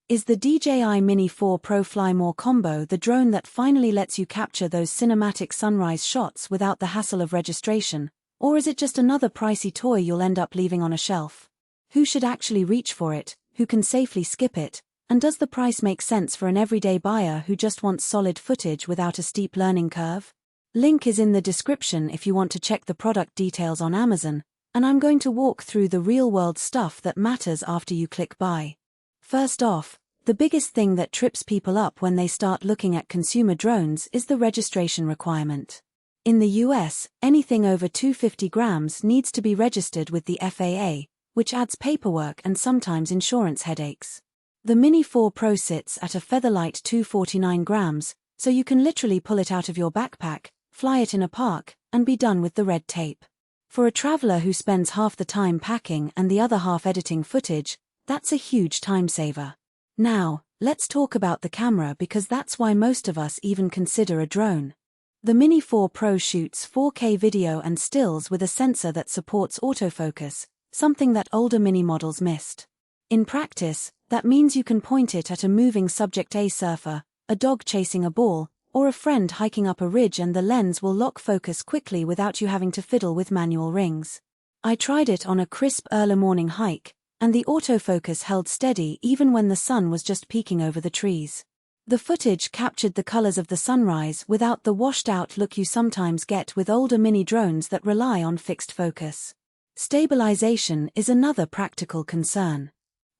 Is the DJI Mini 4 Pro Fly More Combo the drone that finally lets you capture those cinematic sunrise shots without the hassle of registration, or is it just another pricey toy you'll end up leaving on a shelf? Who should actually reach for it, who can safely skip it, and does the price make sense for an everyday buyer who just wants solid footage without a steep learning curve? Link is in the description if you want to check the product details on Amazon, and I'm going to walk through the real-world stuff that matters after you click buy. First off, the biggest thing that trips people up when they start looking at consumer drones is the registration requirement. In the US, anything over 250 grams needs to be registered with the FAA, which adds paperwork and sometimes insurance headaches. The Mini 4 Pro sits at a featherlight 249 grams, so you can literally pull it out of your backpack, fly it in a park, and be done with the red tape. For a traveler who spends half the time packing and the other half editing footage, that's a huge time saver. Now, let's talk about the camera because that's why most of us even consider a drone. The Mini 4 Pro shoots 4K video and stills with a sensor that supports autofocus, something that older Mini models missed. In practice, that means you can point it at a moving subject, a surfer, a dog chasing a ball, or a friend hiking up a ridge, and the lens will lock focus quickly without you having to fiddle with manual rings. I tried it on a crisp early morning hike, and the autofocus held steady even when the sun was just peeking over the trees. The footage captured the colors of the sunrise without the washed-out look you sometimes get with older Mini drones that rely on fixed focus. Stabilization is another practical concern.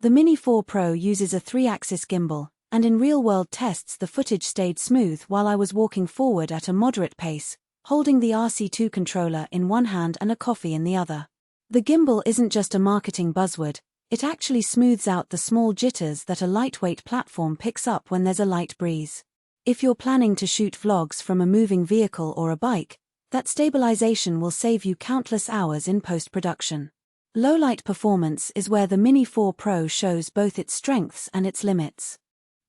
The Mini 4 Pro uses a 3-axis gimbal, and in real-world tests the footage stayed smooth while I was walking forward at a moderate pace, holding the RC2 controller in one hand and a coffee in the other. The gimbal isn't just a marketing buzzword, it actually smooths out the small jitters that a lightweight platform picks up when there's a light breeze. If you're planning to shoot vlogs from a moving vehicle or a bike, that stabilization will save you countless hours in post-production. Low-light performance is where the Mini 4 Pro shows both its strengths and its limits.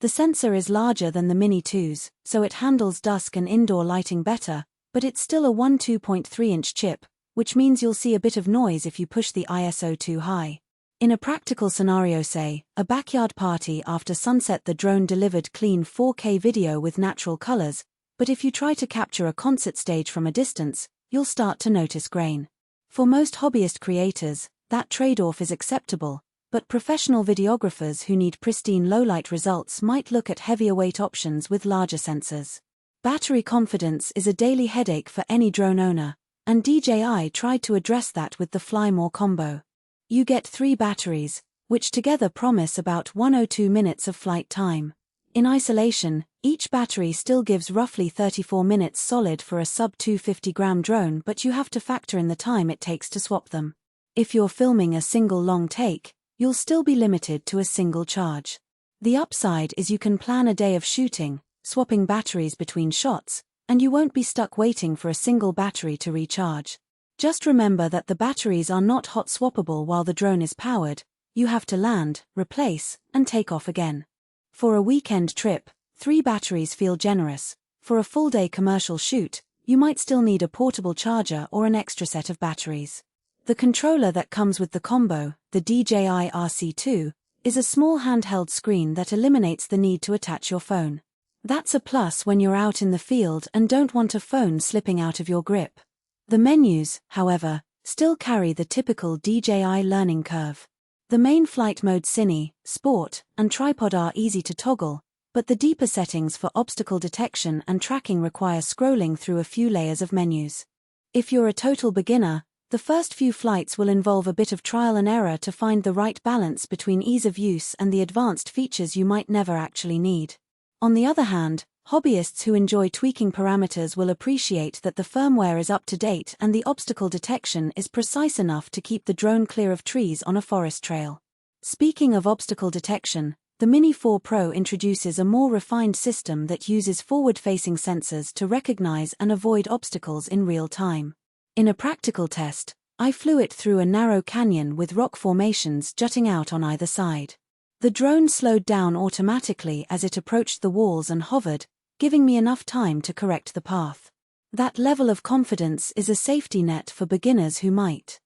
The sensor is larger than the Mini 2's, so it handles dusk and indoor lighting better, but it's still a 2.3-inch chip, which means you'll see a bit of noise if you push the ISO too high. In a practical scenario, say, a backyard party after sunset, the drone delivered clean 4K video with natural colors, but if you try to capture a concert stage from a distance, you'll start to notice grain. For most hobbyist creators, that trade-off is acceptable, but professional videographers who need pristine low-light results might look at heavier weight options with larger sensors. Battery confidence is a daily headache for any drone owner, and DJI tried to address that with the Fly More combo. You get 3 batteries, which together promise about 102 minutes of flight time. In isolation, each battery still gives roughly 34 minutes solid for a sub-250-gram drone, but you have to factor in the time it takes to swap them. If you're filming a single long take, you'll still be limited to a single charge. The upside is you can plan a day of shooting, swapping batteries between shots, and you won't be stuck waiting for a single battery to recharge. Just remember that the batteries are not hot swappable while the drone is powered. You have to land, replace, and take off again. For a weekend trip, 3 batteries feel generous. For a full-day commercial shoot, you might still need a portable charger or an extra set of batteries. The controller that comes with the combo, the DJI RC2, is a small handheld screen that eliminates the need to attach your phone. That's a plus when you're out in the field and don't want a phone slipping out of your grip. The menus, however, still carry the typical DJI learning curve. The main flight modes Cine, Sport, and Tripod are easy to toggle, but the deeper settings for obstacle detection and tracking require scrolling through a few layers of menus. If you're a total beginner, the first few flights will involve a bit of trial and error to find the right balance between ease of use and the advanced features you might never actually need. On the other hand, hobbyists who enjoy tweaking parameters will appreciate that the firmware is up to date and the obstacle detection is precise enough to keep the drone clear of trees on a forest trail. Speaking of obstacle detection, the Mini 4 Pro introduces a more refined system that uses forward-facing sensors to recognize and avoid obstacles in real time. In a practical test, I flew it through a narrow canyon with rock formations jutting out on either side. The drone slowed down automatically as it approached the walls and hovered, giving me enough time to correct the path. That level of confidence is a safety net for beginners who might